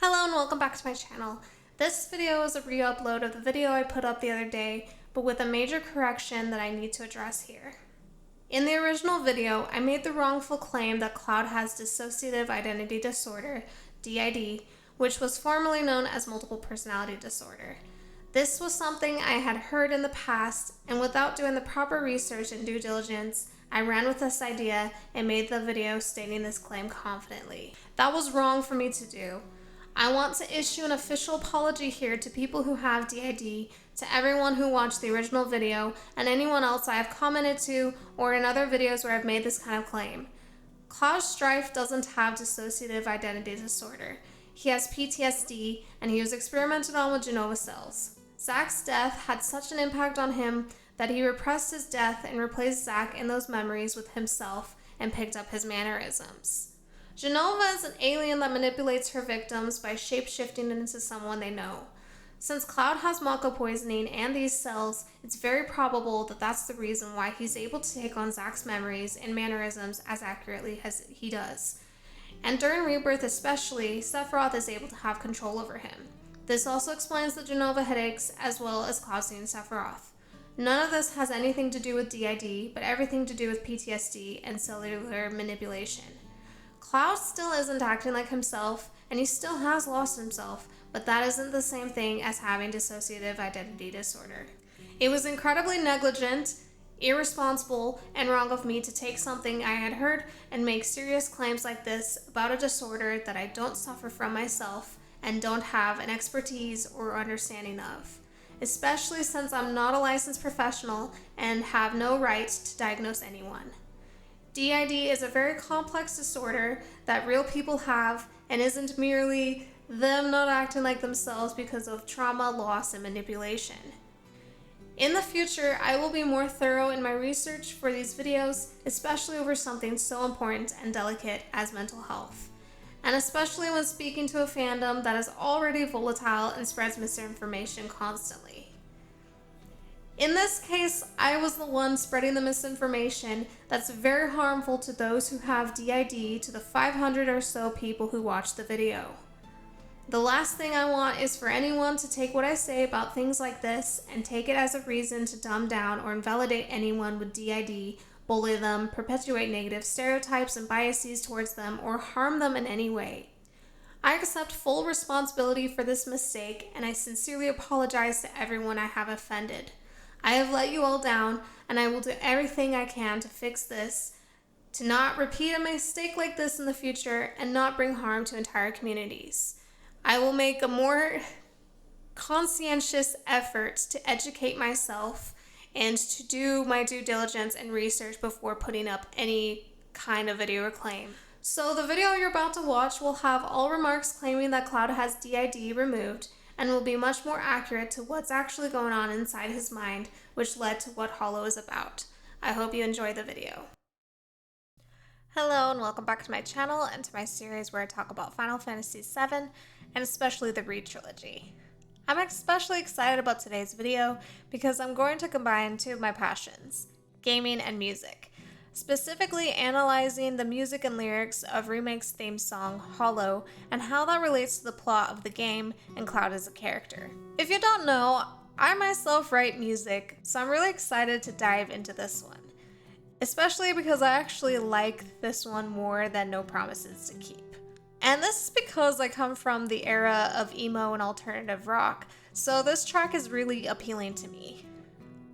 Hello and welcome back to my channel. This video is a re-upload of the video I put up the other day, but with a major correction that I need to address here. In the original video, I made the wrongful claim that Cloud has Dissociative Identity Disorder, DID, which was formerly known as Multiple Personality Disorder. This was something I had heard in the past, and without doing the proper research and due diligence, I ran with this idea and made the video stating this claim confidently. That was wrong for me to do. I want to issue an official apology here to people who have DID, to everyone who watched the original video, and anyone else I have commented to or in other videos where I've made this kind of claim. Cloud Strife doesn't have Dissociative Identity Disorder. He has PTSD, and he was experimented on with Genova cells. Zach's death had such an impact on him that he repressed his death and replaced Zach in those memories with himself and picked up his mannerisms. Genova is an alien that manipulates her victims by shape-shifting into someone they know. Since Cloud has Mako poisoning and these cells, it's very probable that that's the reason why he's able to take on Zach's memories and mannerisms as accurately as he does. And during rebirth especially, Sephiroth is able to have control over him. This also explains the Genova headaches as well as Cloud seeing Sephiroth. None of this has anything to do with DID, but everything to do with PTSD and cellular manipulation. Cloud still isn't acting like himself, and he still has lost himself, but that isn't the same thing as having Dissociative Identity Disorder. It was incredibly negligent, irresponsible, and wrong of me to take something I had heard and make serious claims like this about a disorder that I don't suffer from myself and don't have an expertise or understanding of, especially since I'm not a licensed professional and have no right to diagnose anyone. DID is a very complex disorder that real people have and isn't merely them not acting like themselves because of trauma, loss, and manipulation. In the future, I will be more thorough in my research for these videos, especially over something so important and delicate as mental health, and especially when speaking to a fandom that is already volatile and spreads misinformation constantly. In this case, I was the one spreading the misinformation that's very harmful to those who have DID, to the 500 or so people who watched the video. The last thing I want is for anyone to take what I say about things like this and take it as a reason to dumb down or invalidate anyone with DID, bully them, perpetuate negative stereotypes and biases towards them, or harm them in any way. I accept full responsibility for this mistake, and I sincerely apologize to everyone I have offended. I have let you all down, and I will do everything I can to fix this, to not repeat a mistake like this in the future and not bring harm to entire communities. I will make a more conscientious effort to educate myself and to do my due diligence and research before putting up any kind of video or claim. So the video you're about to watch will have all remarks claiming that Cloud has DID removed, and will be much more accurate to what's actually going on inside his mind, which led to what Hollow is about. I hope you enjoy the video. Hello and welcome back to my channel and to my series where I talk about Final Fantasy VII and especially the Re trilogy. I'm especially excited about today's video because I'm going to combine two of my passions, gaming and music. Specifically analyzing the music and lyrics of Remake's theme song, Hollow, and how that relates to the plot of the game and Cloud as a character. If you don't know, I myself write music, so I'm really excited to dive into this one. Especially because I actually like this one more than No Promises to Keep. And this is because I come from the era of emo and alternative rock, so this track is really appealing to me.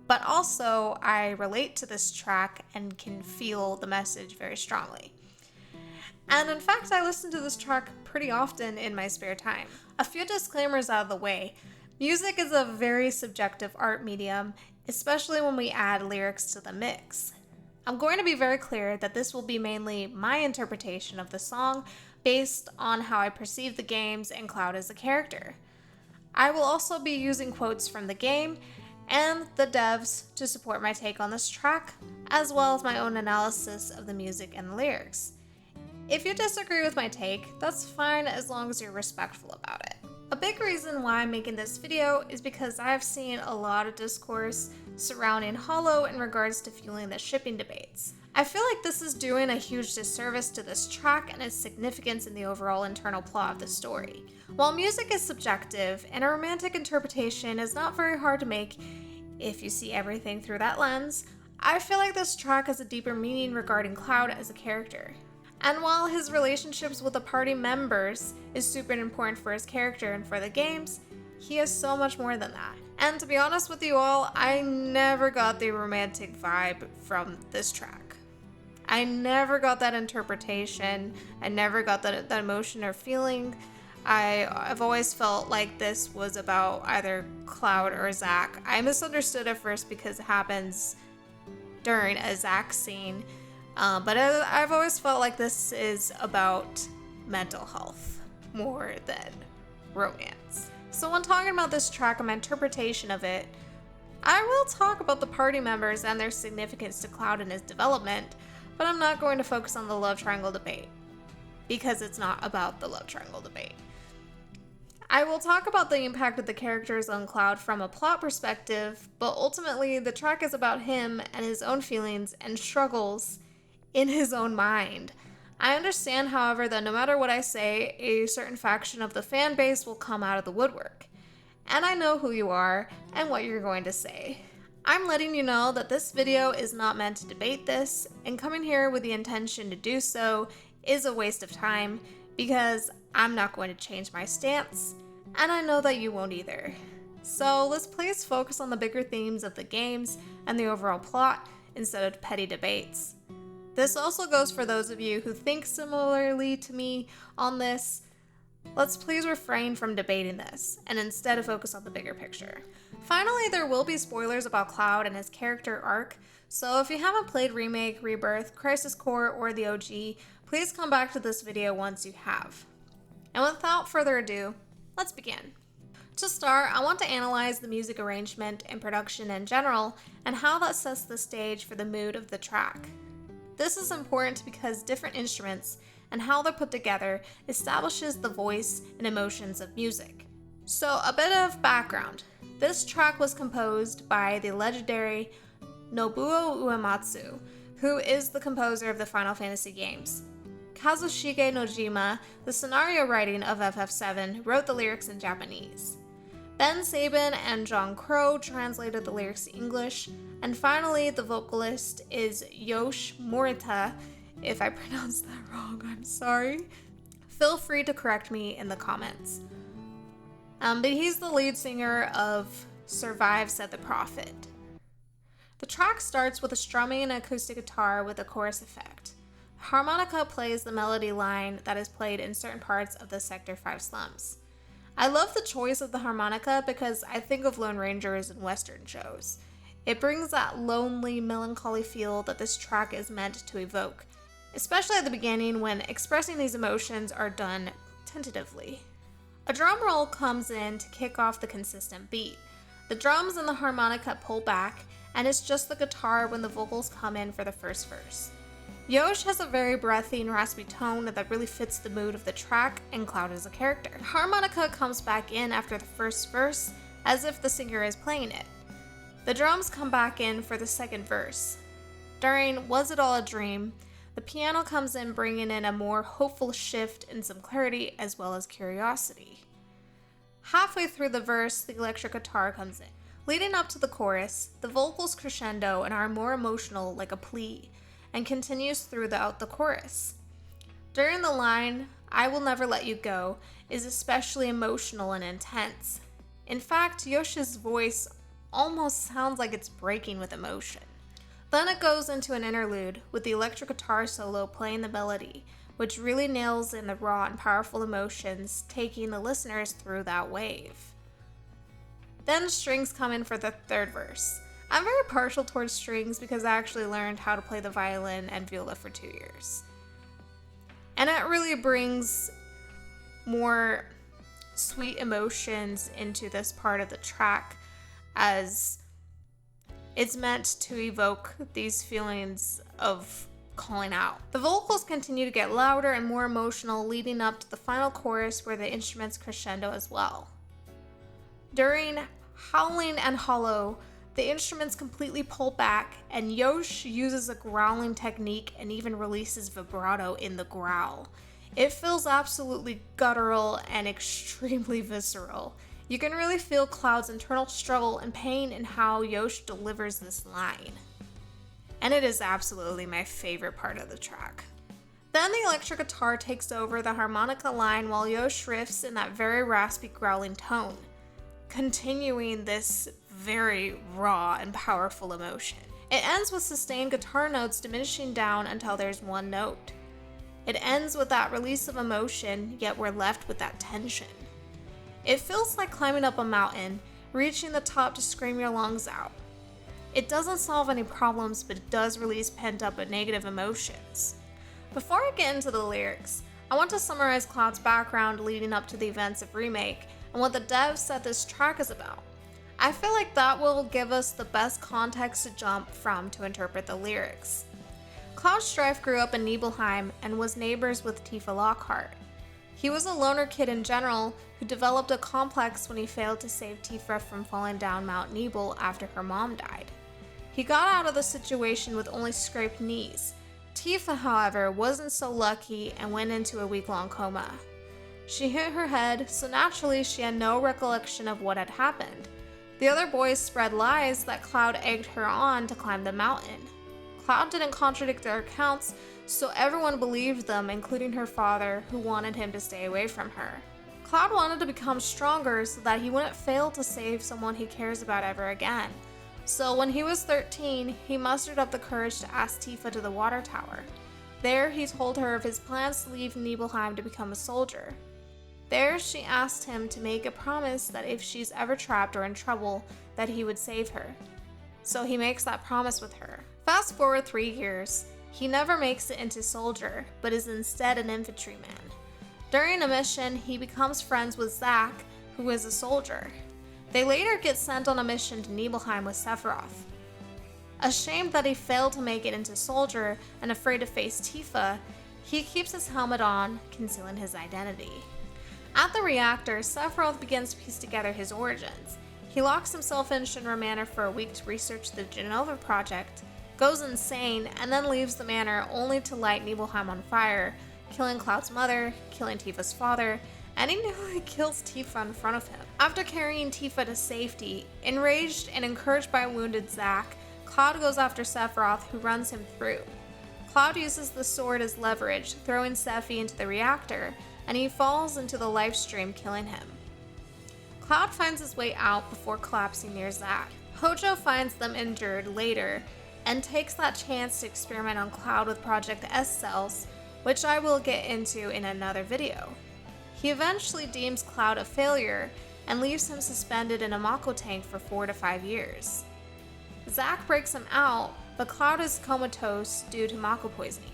But also, I relate to this track and can feel the message very strongly. And in fact, I listen to this track pretty often in my spare time. A few disclaimers out of the way. Music is a very subjective art medium, especially when we add lyrics to the mix. I'm going to be very clear that this will be mainly my interpretation of the song based on how I perceive the games and Cloud as a character. I will also be using quotes from the game and the devs to support my take on this track, as well as my own analysis of the music and the lyrics. If you disagree with my take, that's fine as long as you're respectful about it. A big reason why I'm making this video is because I've seen a lot of discourse surrounding Hollow in regards to fueling the shipping debates. I feel like this is doing a huge disservice to this track and its significance in the overall internal plot of the story. While music is subjective and a romantic interpretation is not very hard to make if you see everything through that lens, I feel like this track has a deeper meaning regarding Cloud as a character. And while his relationships with the party members is super important for his character and for the games, he is so much more than that. And to be honest with you all, I never got the romantic vibe from this track. I never got that interpretation. I never got that emotion or feeling. I've always felt like this was about either Cloud or Zack. I misunderstood at first because it happens during a Zack scene, but I've always felt like this is about mental health more than romance. So when talking about this track and my interpretation of it, I will talk about the party members and their significance to Cloud and his development, but I'm not going to focus on the love triangle debate because it's not about the love triangle debate. I will talk about the impact of the characters on Cloud from a plot perspective, but ultimately the track is about him and his own feelings and struggles in his own mind. I understand, however, that no matter what I say, a certain faction of the fan base will come out of the woodwork. And I know who you are and what you're going to say. I'm letting you know that this video is not meant to debate this, and coming here with the intention to do so is a waste of time because I'm not going to change my stance, and I know that you won't either. So let's please focus on the bigger themes of the games and the overall plot instead of petty debates. This also goes for those of you who think similarly to me on this. Let's please refrain from debating this and instead focus on the bigger picture. Finally, there will be spoilers about Cloud and his character arc, so if you haven't played Remake, Rebirth, Crisis Core, or the OG, please come back to this video once you have. And without further ado, let's begin. To start, I want to analyze the music arrangement and production in general and how that sets the stage for the mood of the track. This is important because different instruments and how they're put together establishes the voice and emotions of music. So a bit of background. This track was composed by the legendary Nobuo Uematsu, who is the composer of the Final Fantasy games. Kazushige Nojima, the scenario writing of FF7, wrote the lyrics in Japanese. Ben Sabin and John Crow translated the lyrics to English, and finally the vocalist is Yosh Morita. If I pronounced that wrong, I'm sorry. Feel free to correct me in the comments. But he's the lead singer of Survive Said the Prophet. The track starts with a strumming and acoustic guitar with a chorus effect. Harmonica plays the melody line that is played in certain parts of the Sector 5 slums. I love the choice of the harmonica because I think of Lone Rangers in Western shows. It brings that lonely, melancholy feel that this track is meant to evoke, especially at the beginning when expressing these emotions are done tentatively. A drum roll comes in to kick off the consistent beat. The drums and the harmonica pull back, and it's just the guitar when the vocals come in for the first verse. Yosh has a very breathy and raspy tone that really fits the mood of the track and Cloud as a character. Harmonica comes back in after the first verse, as if the singer is playing it. The drums come back in for the second verse. During Was It All a Dream, the piano comes in bringing in a more hopeful shift and some clarity as well as curiosity. Halfway through the verse, the electric guitar comes in. Leading up to the chorus, the vocals crescendo and are more emotional like a plea, and continues throughout the chorus. During the line, I Will Never Let You Go, is especially emotional and intense. In fact, Yosh's voice almost sounds like it's breaking with emotion. Then it goes into an interlude with the electric guitar solo playing the melody, which really nails in the raw and powerful emotions, taking the listeners through that wave. Then strings come in for the third verse. I'm very partial towards strings because I actually learned how to play the violin and viola for 2 years. And it really brings more sweet emotions into this part of the track as it's meant to evoke these feelings of calling out. The vocals continue to get louder and more emotional leading up to the final chorus where the instruments crescendo as well. During Howling and Hollow, the instruments completely pull back, and Yosh uses a growling technique and even releases vibrato in the growl. It feels absolutely guttural and extremely visceral. You can really feel Cloud's internal struggle and pain in how Yosh delivers this line. And it is absolutely my favorite part of the track. Then the electric guitar takes over the harmonica line while Yosh riffs in that very raspy growling tone, continuing this very raw and powerful emotion. It ends with sustained guitar notes diminishing down until there's one note. It ends with that release of emotion, yet we're left with that tension. It feels like climbing up a mountain, reaching the top to scream your lungs out. It doesn't solve any problems, but it does release pent-up and negative emotions. Before I get into the lyrics, I want to summarize Cloud's background leading up to the events of Remake and what the devs said this track is about. I feel like that will give us the best context to jump from to interpret the lyrics. Cloud Strife grew up in Nibelheim and was neighbors with Tifa Lockhart. He was a loner kid in general who developed a complex when he failed to save Tifa from falling down Mount Nibel after her mom died. He got out of the situation with only scraped knees. Tifa, however, wasn't so lucky and went into a week-long coma. She hit her head, so naturally she had no recollection of what had happened. The other boys spread lies that Cloud egged her on to climb the mountain. Cloud didn't contradict their accounts, so everyone believed them, including her father, who wanted him to stay away from her. Cloud wanted to become stronger so that he wouldn't fail to save someone he cares about ever again. So when he was 13, he mustered up the courage to ask Tifa to the water tower. There, he told her of his plans to leave Nibelheim to become a soldier. There, she asked him to make a promise that if she's ever trapped or in trouble, that he would save her. So he makes that promise with her. Fast forward 3 years, he never makes it into soldier, but is instead an infantryman. During a mission, he becomes friends with Zack, who is a soldier. They later get sent on a mission to Nibelheim with Sephiroth. Ashamed that he failed to make it into soldier and afraid to face Tifa, he keeps his helmet on, concealing his identity. At the reactor, Sephiroth begins to piece together his origins. He locks himself in Shinra Manor for a week to research the Genova project, goes insane, and then leaves the manor only to light Nibelheim on fire, killing Cloud's mother, killing Tifa's father, and he nearly kills Tifa in front of him. After carrying Tifa to safety, enraged and encouraged by a wounded Zack, Cloud goes after Sephiroth, who runs him through. Cloud uses the sword as leverage, throwing Sephi into the reactor, and he falls into the life stream, killing him. Cloud finds his way out before collapsing near Zack. Hojo finds them injured later, and takes that chance to experiment on Cloud with Project S cells, which I will get into in another video. He eventually deems Cloud a failure and leaves him suspended in a Mako tank for 4 to 5 years. Zack breaks him out, but Cloud is comatose due to Mako poisoning.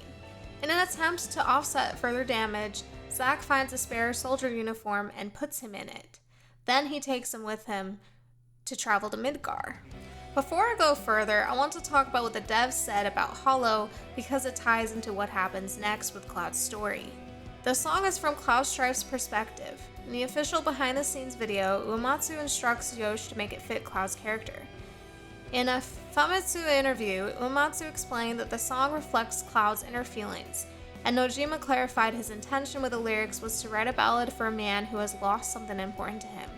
In an attempt to offset further damage, Zack finds a spare soldier uniform and puts him in it. Then he takes him with him to travel to Midgar. Before I go further, I want to talk about what the devs said about Hollow because it ties into what happens next with Cloud's story. The song is from Cloud Strife's perspective. In the official behind-the-scenes video, Uematsu instructs Yosh to make it fit Cloud's character. In a Famitsu interview, Uematsu explained that the song reflects Cloud's inner feelings, and Nojima clarified his intention with the lyrics was to write a ballad for a man who has lost something important to him.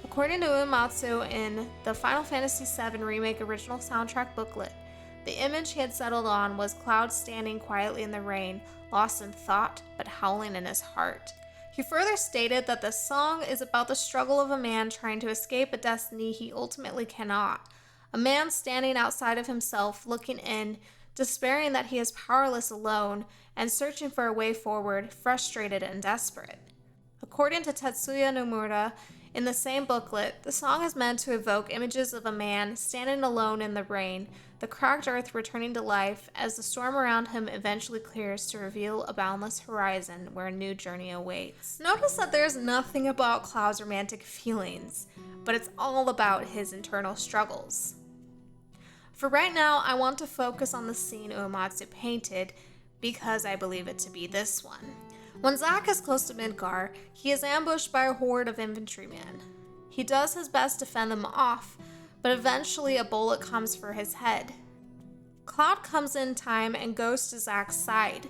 According to Uematsu, in the Final Fantasy VII Remake original soundtrack booklet, the image he had settled on was Cloud standing quietly in the rain, lost in thought, but howling in his heart. He further stated that the song is about the struggle of a man trying to escape a destiny he ultimately cannot. A man standing outside of himself, looking in, despairing that he is powerless alone, and searching for a way forward, frustrated and desperate. According to Tetsuya Nomura, in the same booklet, the song is meant to evoke images of a man standing alone in the rain, the cracked earth returning to life as the storm around him eventually clears to reveal a boundless horizon where a new journey awaits. Notice that there's nothing about Cloud's romantic feelings, but it's all about his internal struggles. For right now, I want to focus on the scene Uematsu painted because I believe it to be this one. When Zack is close to Midgar, he is ambushed by a horde of infantrymen. He does his best to fend them off, but eventually a bullet comes for his head. Cloud comes in time and goes to Zach's side.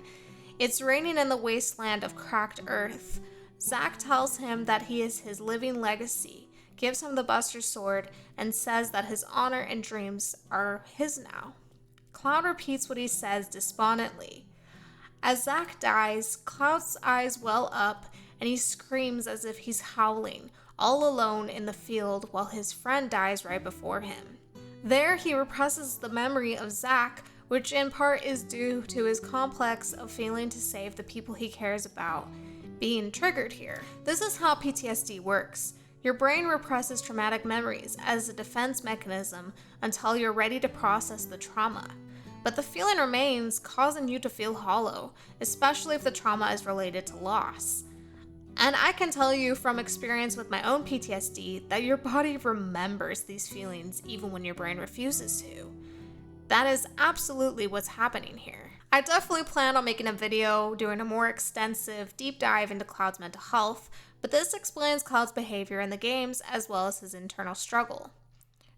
It's raining in the wasteland of cracked earth. Zach tells him that he is his living legacy, gives him the Buster Sword, and says that his honor and dreams are his now. Cloud repeats what he says despondently. As Zach dies, Cloud's eyes well up and he screams as if he's howling, all alone in the field while his friend dies right before him. There he represses the memory of Zach, which in part is due to his complex of failing to save the people he cares about being triggered here. This is how PTSD works. Your brain represses traumatic memories as a defense mechanism until you're ready to process the trauma. But the feeling remains, causing you to feel hollow, especially if the trauma is related to loss. And I can tell you from experience with my own PTSD that your body remembers these feelings even when your brain refuses to. That is absolutely what's happening here. I definitely plan on making a video doing a more extensive deep dive into Cloud's mental health, but this explains Cloud's behavior in the games as well as his internal struggle.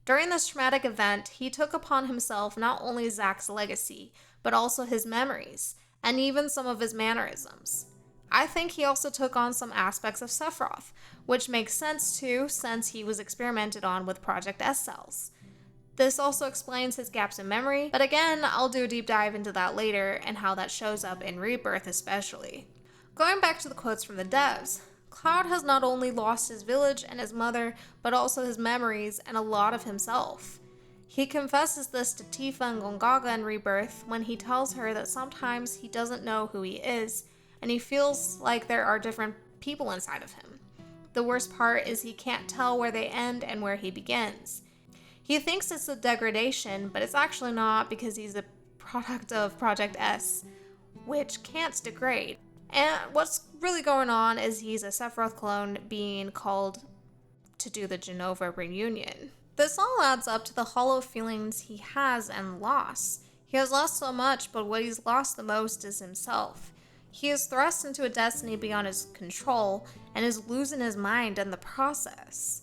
During this traumatic event, he took upon himself not only Zach's legacy, but also his memories, and even some of his mannerisms. I think he also took on some aspects of Sephiroth, which makes sense too since he was experimented on with Project S cells. This also explains his gaps in memory, but again, I'll do a deep dive into that later and how that shows up in Rebirth especially. Going back to the quotes from the devs, Cloud has not only lost his village and his mother, but also his memories and a lot of himself. He confesses this to Tifa and Gongaga in Rebirth when he tells her that sometimes he doesn't know who he is, and he feels like there are different people inside of him. The worst part is he can't tell where they end and where he begins. He thinks it's a degradation, but it's actually not because he's a product of Project S, which can't degrade. And what's really going on is he's a Sephiroth clone being called to do the Genova reunion. This all adds up to the hollow feelings he has and loss. He has lost so much, but what he's lost the most is himself. He is thrust into a destiny beyond his control and is losing his mind in the process.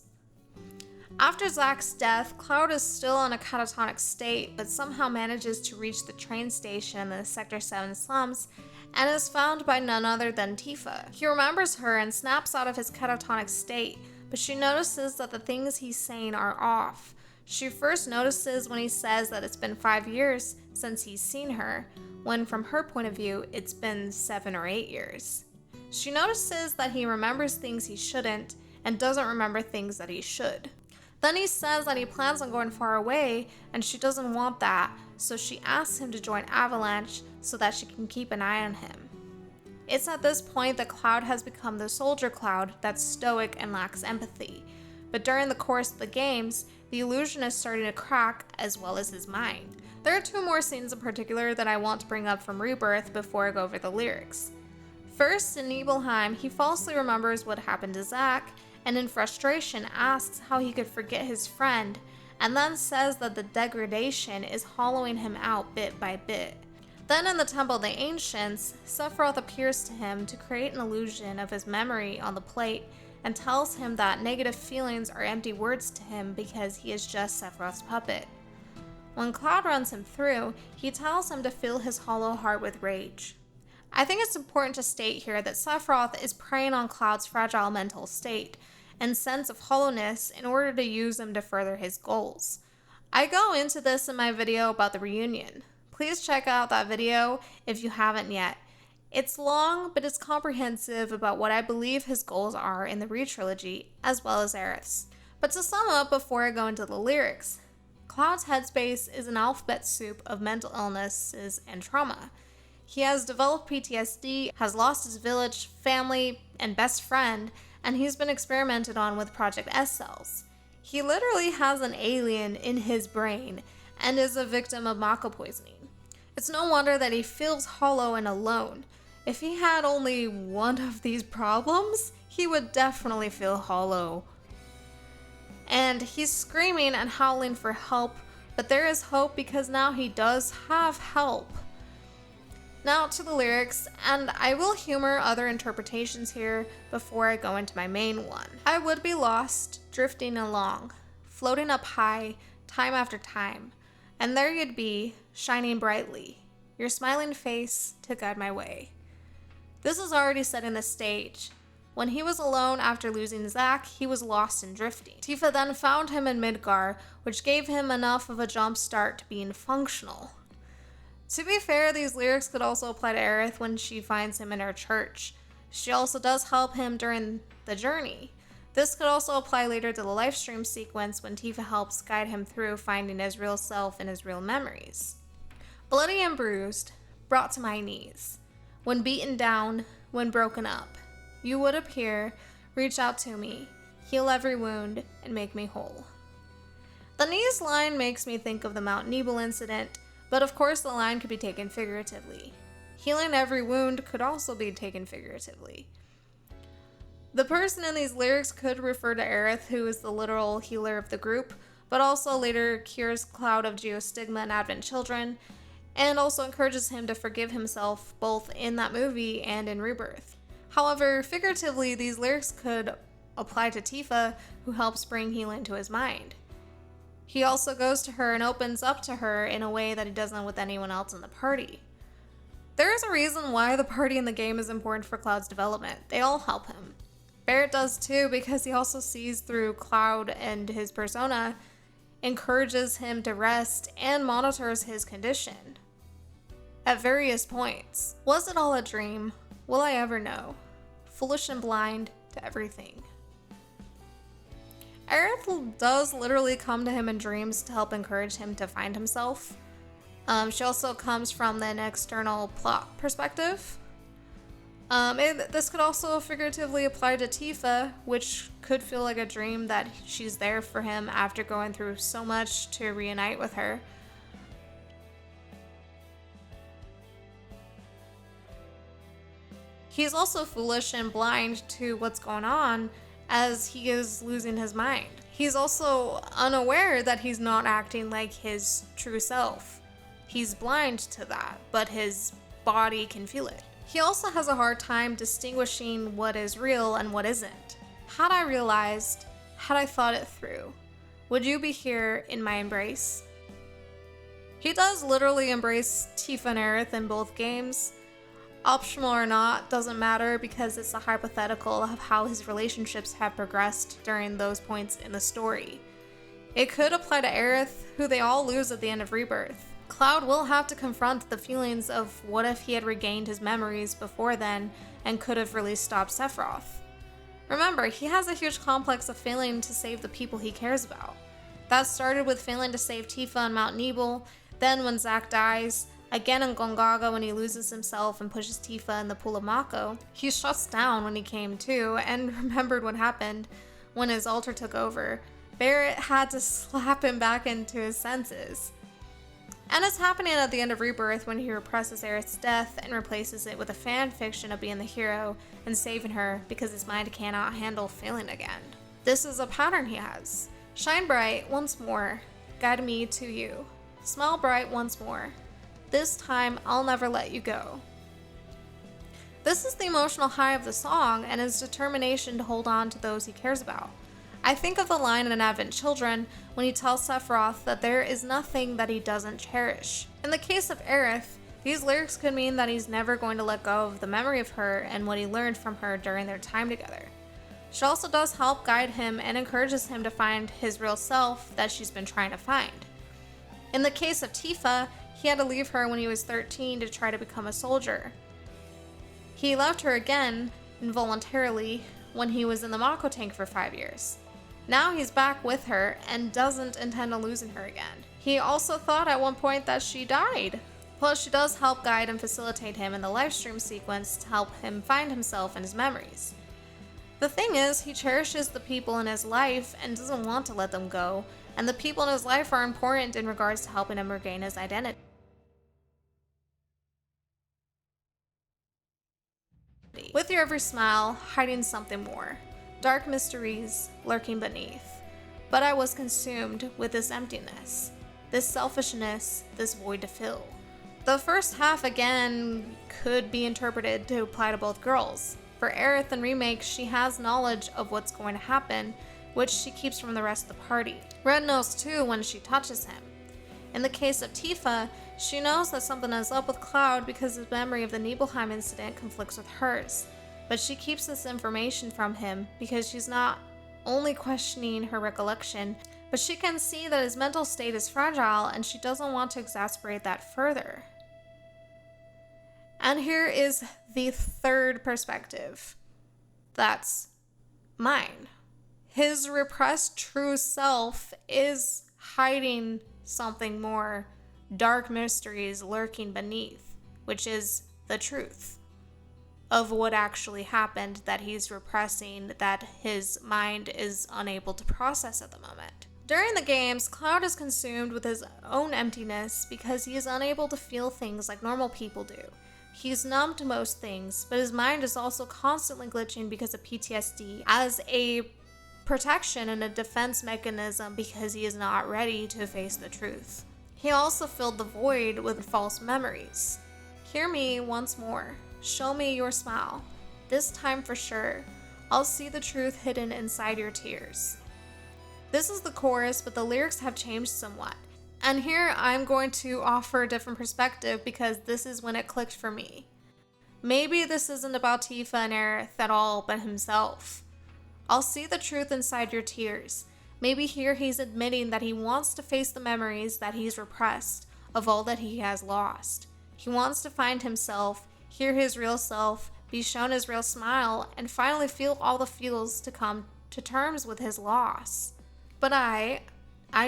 After Zach's death, Cloud is still in a catatonic state, but somehow manages to reach the train station in the Sector 7 slums and is found by none other than Tifa. He remembers her and snaps out of his catatonic state, but she notices that the things he's saying are off. She first notices when he says that it's been 5 years since he's seen her, when from her point of view, it's been 7 or 8 years. She notices that he remembers things he shouldn't and doesn't remember things that he should. Then he says that he plans on going far away and she doesn't want that, so she asks him to join Avalanche so that she can keep an eye on him. It's at this point that Cloud has become the soldier Cloud that's stoic and lacks empathy. But during the course of the games, the illusion is starting to crack as well as his mind. There are 2 more scenes in particular that I want to bring up from Rebirth before I go over the lyrics. First, in Nibelheim, he falsely remembers what happened to Zach, and in frustration asks how he could forget his friend, and then says that the degradation is hollowing him out bit by bit. Then in the Temple of the Ancients, Sephiroth appears to him to create an illusion of his memory on the plate and tells him that negative feelings are empty words to him because he is just Sephiroth's puppet. When Cloud runs him through, he tells him to fill his hollow heart with rage. I think it's important to state here that Sephiroth is preying on Cloud's fragile mental state and sense of hollowness in order to use him to further his goals. I go into this in my video about the reunion. Please check out that video if you haven't yet. It's long, but it's comprehensive about what I believe his goals are in the Re-trilogy, as well as Aerith's. But to sum up before I go into the lyrics, Cloud's headspace is an alphabet soup of mental illnesses and trauma. He has developed PTSD, has lost his village, family, and best friend, and he's been experimented on with Project S cells. He literally has an alien in his brain and is a victim of Mako poisoning. It's no wonder that he feels hollow and alone. If he had only one of these problems, he would definitely feel hollow. And he's screaming and howling for help, but there is hope because now he does have help. Now to the lyrics, and I will humor other interpretations here before I go into my main one. I would be lost, drifting along, floating up high, time after time, and there you'd be, shining brightly, your smiling face to guide my way. This is already setting the stage. When he was alone after losing Zack, he was lost and drifting. Tifa then found him in Midgar, which gave him enough of a jump start to being functional. To be fair, these lyrics could also apply to Aerith when she finds him in her church. She also does help him during the journey. This could also apply later to the livestream sequence when Tifa helps guide him through finding his real self and his real memories. Bloody and bruised, brought to my knees. When beaten down, when broken up, you would appear, reach out to me, heal every wound, and make me whole. The knees line makes me think of the Mount Nebel incident, but of course the line could be taken figuratively. Healing every wound could also be taken figuratively. The person in these lyrics could refer to Aerith, who is the literal healer of the group, but also later cures Cloud of Geostigma and Advent Children, and also encourages him to forgive himself both in that movie and in Rebirth. However, figuratively, these lyrics could apply to Tifa, who helps bring healing to his mind. He also goes to her and opens up to her in a way that he doesn't with anyone else in the party. There is a reason why the party in the game is important for Cloud's development. They all help him. Barrett does too, because he also sees through Cloud and his persona, encourages him to rest, and monitors his condition at various points. Was it all a dream? Will I ever know? Foolish and blind to everything. Aerith does literally come to him in dreams to help encourage him to find himself. She also comes from an external plot perspective. This could also figuratively apply to Tifa, which could feel like a dream that she's there for him after going through so much to reunite with her. He's also foolish and blind to what's going on as he is losing his mind. He's also unaware that he's not acting like his true self. He's blind to that, but his body can feel it. He also has a hard time distinguishing what is real and what isn't. Had I realized, had I thought it through, would you be here in my embrace? He does literally embrace Tifa and Aerith in both games. Optional or not, doesn't matter because it's a hypothetical of how his relationships have progressed during those points in the story. It could apply to Aerith, who they all lose at the end of Rebirth. Cloud will have to confront the feelings of what if he had regained his memories before then and could have really stopped Sephiroth. Remember, he has a huge complex of failing to save the people he cares about. That started with failing to save Tifa on Mount Nebel, then when Zack dies, again in Gongaga when he loses himself and pushes Tifa in the pool of Mako. He shuts down when he came to and remembered what happened when his altar took over. Barrett had to slap him back into his senses. And it's happening at the end of Rebirth when he represses Aerith's death and replaces it with a fan fiction of being the hero and saving her because his mind cannot handle failing again. This is a pattern he has. Shine bright once more, guide me to you. Smile bright once more. This time I'll never let you go. This is the emotional high of the song and his determination to hold on to those he cares about. I think of the line in Advent Children when he tells Sephiroth that there is nothing that he doesn't cherish. In the case of Aerith, these lyrics could mean that he's never going to let go of the memory of her and what he learned from her during their time together. She also does help guide him and encourages him to find his real self that she's been trying to find. In the case of Tifa, he had to leave her when he was 13 to try to become a soldier. He left her again, involuntarily, when he was in the Mako tank for 5 years. Now he's back with her and doesn't intend on losing her again. He also thought at one point that she died. Plus, she does help guide and facilitate him in the livestream sequence to help him find himself and his memories. The thing is, he cherishes the people in his life and doesn't want to let them go, and the people in his life are important in regards to helping him regain his identity. With your every smile, hiding something more. Dark mysteries lurking beneath. But I was consumed with this emptiness, this selfishness, this void to fill. The first half, again, could be interpreted to apply to both girls. For Aerith in Remake, she has knowledge of what's going to happen, which she keeps from the rest of the party. Red knows too when she touches him. In the case of Tifa, she knows that something is up with Cloud because his memory of the Nibelheim incident conflicts with hers, but she keeps this information from him because she's not only questioning her recollection, but she can see that his mental state is fragile and she doesn't want to exacerbate that further. And here is the third perspective. That's mine. His repressed true self is hiding something more, dark mysteries lurking beneath, which is the truth of what actually happened that he's repressing, that his mind is unable to process at the moment. During the games, Cloud is consumed with his own emptiness because he is unable to feel things like normal people do. He's numb to most things, but his mind is also constantly glitching because of PTSD as a protection and a defense mechanism because he is not ready to face the truth. He also filled the void with false memories. Hear me once more. Show me your smile. This time for sure. I'll see the truth hidden inside your tears. This is the chorus, but the lyrics have changed somewhat. And here I'm going to offer a different perspective because this is when it clicked for me. Maybe this isn't about Tifa and Aerith at all, but himself. I'll see the truth inside your tears. Maybe here he's admitting that he wants to face the memories that he's repressed of all that he has lost. He wants to find himself, hear his real self, be shown his real smile, and finally feel all the feels to come to terms with his loss. But I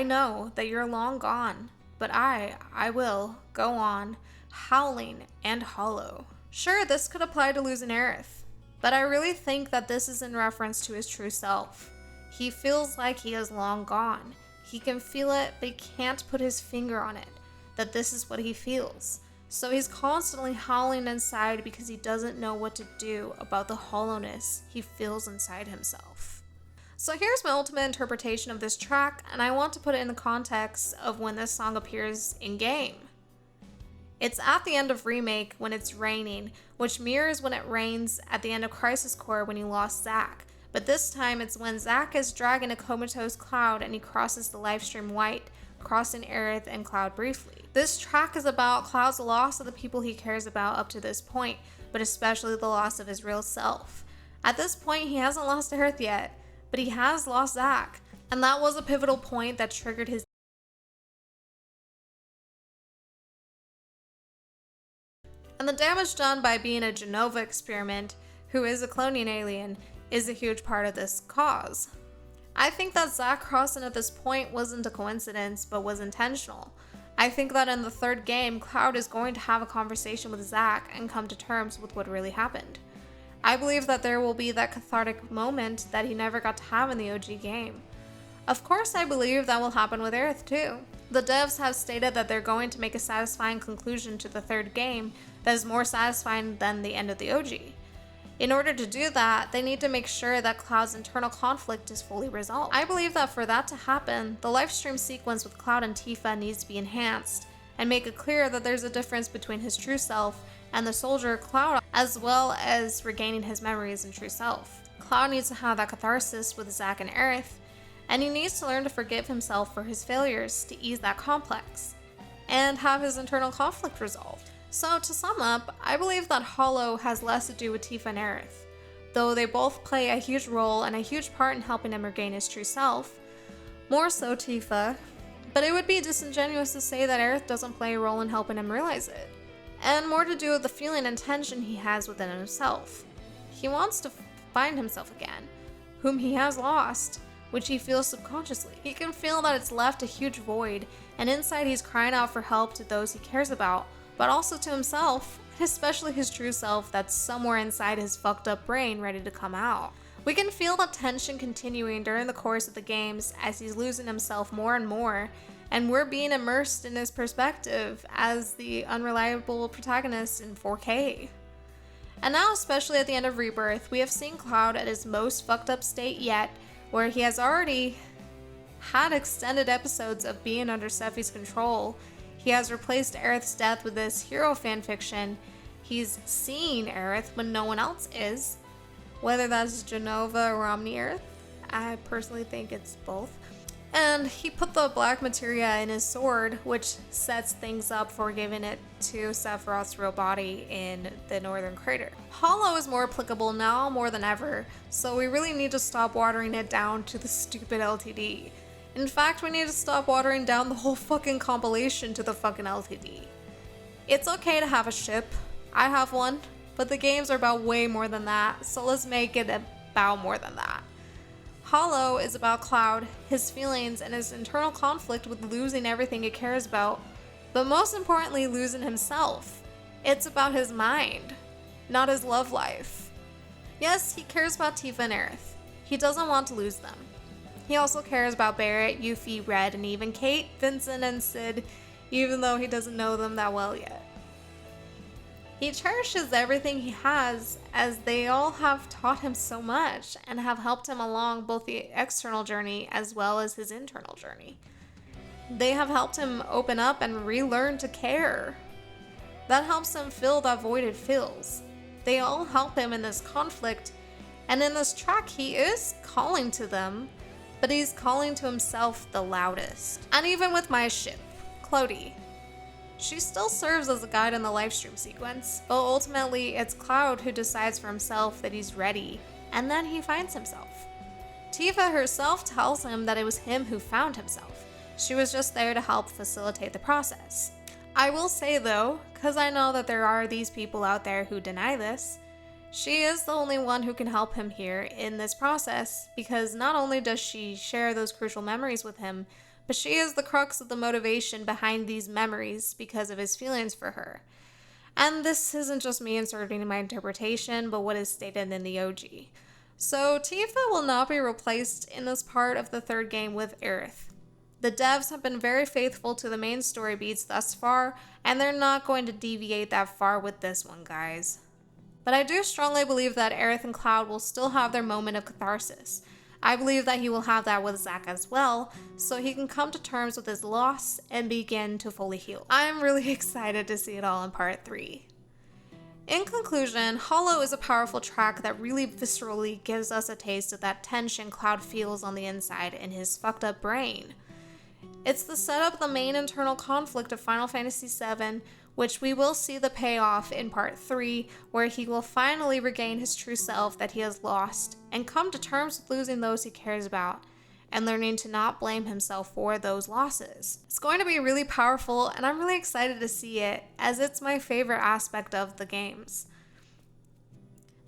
know that you're long gone, but I will go on, howling and hollow. Sure, this could apply to losing Aerith, but I really think that this is in reference to his true self. He feels like he is long gone. He can feel it, but he can't put his finger on it, that this is what he feels. So he's constantly howling inside because he doesn't know what to do about the hollowness he feels inside himself. So here's my ultimate interpretation of this track, and I want to put it in the context of when this song appears in-game. It's at the end of Remake when it's raining, which mirrors when it rains at the end of Crisis Core when he lost Zack. But this time it's when Zack is dragging a comatose Cloud and he crosses the livestream white, crossing Aerith and Cloud briefly. This track is about Cloud's loss of the people he cares about up to this point, but especially the loss of his real self. At this point, he hasn't lost Aerith yet, but he has lost Zack, and that was a pivotal point that triggered his. And the damage done by being a Genova experiment, who is a cloning alien, is a huge part of this cause. I think that Zack crossing at this point wasn't a coincidence, but was intentional. I think that in the third game, Cloud is going to have a conversation with Zack and come to terms with what really happened. I believe that there will be that cathartic moment that he never got to have in the OG game. Of course, I believe that will happen with Aerith too. The devs have stated that they're going to make a satisfying conclusion to the third game that is more satisfying than the end of the OG. In order to do that, they need to make sure that Cloud's internal conflict is fully resolved. I believe that for that to happen, the livestream sequence with Cloud and Tifa needs to be enhanced and make it clear that there's a difference between his true self and the soldier Cloud, as well as regaining his memories and true self. Cloud needs to have that catharsis with Zack and Aerith, and he needs to learn to forgive himself for his failures to ease that complex and have his internal conflict resolved. So to sum up, I believe that Hollow has less to do with Tifa and Aerith, though they both play a huge role and a huge part in helping him regain his true self. More so Tifa, but it would be disingenuous to say that Aerith doesn't play a role in helping him realize it, and more to do with the feeling and tension he has within himself. He wants to find himself again, whom he has lost, which he feels subconsciously. He can feel that it's left a huge void, and inside he's crying out for help to those he cares about, but also to himself, especially his true self that's somewhere inside his fucked up brain ready to come out. We can feel the tension continuing during the course of the games as he's losing himself more and more, and we're being immersed in his perspective as the unreliable protagonist in 4K. And now, especially at the end of Rebirth, we have seen Cloud at his most fucked up state yet, where he has already had extended episodes of being under Sephi's control. He has replaced Aerith's death with this hero fanfiction. He's seeing Aerith when no one else is, whether that's Genova or Omni-Earth, I personally think it's both. And he put the black materia in his sword, which sets things up for giving it to Sephiroth's real body in the northern crater. Hollow is more applicable now more than ever, so we really need to stop watering it down to the stupid LTD. In fact, we need to stop watering down the whole fucking compilation to the fucking LTD. It's okay to have a ship. I have one, but the games are about way more than that, so let's make it about more than that. Hollow is about Cloud, his feelings, and his internal conflict with losing everything he cares about, but most importantly, losing himself. It's about his mind, not his love life. Yes, he cares about Tifa and Aerith. He doesn't want to lose them. He also cares about Barrett, Yuffie, Red, and even Kate, Vincent, and Sid, even though he doesn't know them that well yet. He cherishes everything he has, as they all have taught him so much and have helped him along both the external journey as well as his internal journey. They have helped him open up and relearn to care. That helps him fill that void it fills. They all help him in this conflict, and in this track he is calling to them, but he's calling to himself the loudest. And even with my ship, Clody, she still serves as a guide in the livestream sequence, but ultimately it's Cloud who decides for himself that he's ready, and then he finds himself. Tifa herself tells him that it was him who found himself. She was just there to help facilitate the process. I will say though, because I know that there are these people out there who deny this, she is the only one who can help him here in this process, because not only does she share those crucial memories with him, but she is the crux of the motivation behind these memories because of his feelings for her. And this isn't just me inserting my interpretation, but what is stated in the OG. So Tifa will not be replaced in this part of the third game with Aerith. The devs have been very faithful to the main story beats thus far, and they're not going to deviate that far with this one, guys. But I do strongly believe that Aerith and Cloud will still have their moment of catharsis. I believe that he will have that with Zack as well, so he can come to terms with his loss and begin to fully heal. I'm really excited to see it all in part 3. In conclusion, Hollow is a powerful track that really viscerally gives us a taste of that tension Cloud feels on the inside in his fucked up brain. It's the setup of the main internal conflict of Final Fantasy VII, which we will see the payoff in part 3, where he will finally regain his true self that he has lost, and come to terms with losing those he cares about, and learning to not blame himself for those losses. It's going to be really powerful, and I'm really excited to see it, as it's my favorite aspect of the games.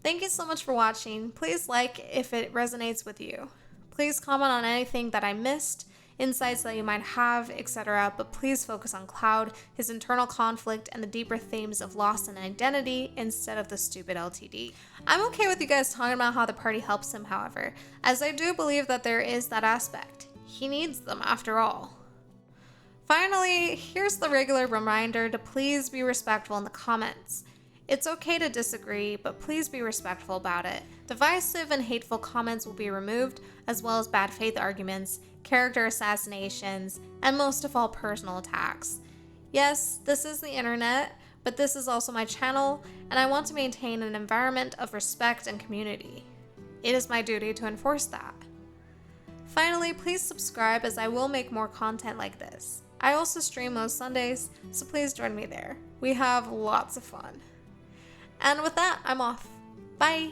Thank you so much for watching. Please like if it resonates with you. Please comment on anything that I missed, insights that you might have, etc., but please focus on Cloud, his internal conflict, and the deeper themes of loss and identity instead of the stupid LTD. I'm okay with you guys talking about how the party helps him, however, as I do believe that there is that aspect. He needs them after all. Finally, here's the regular reminder to please be respectful in the comments. It's okay to disagree, but please be respectful about it. Divisive and hateful comments will be removed, as well as bad faith arguments, character assassinations, and most of all, personal attacks. Yes, this is the internet, but this is also my channel, and I want to maintain an environment of respect and community. It is my duty to enforce that. Finally, please subscribe, as I will make more content like this. I also stream most Sundays, so please join me there. We have lots of fun. And with that, I'm off. Bye!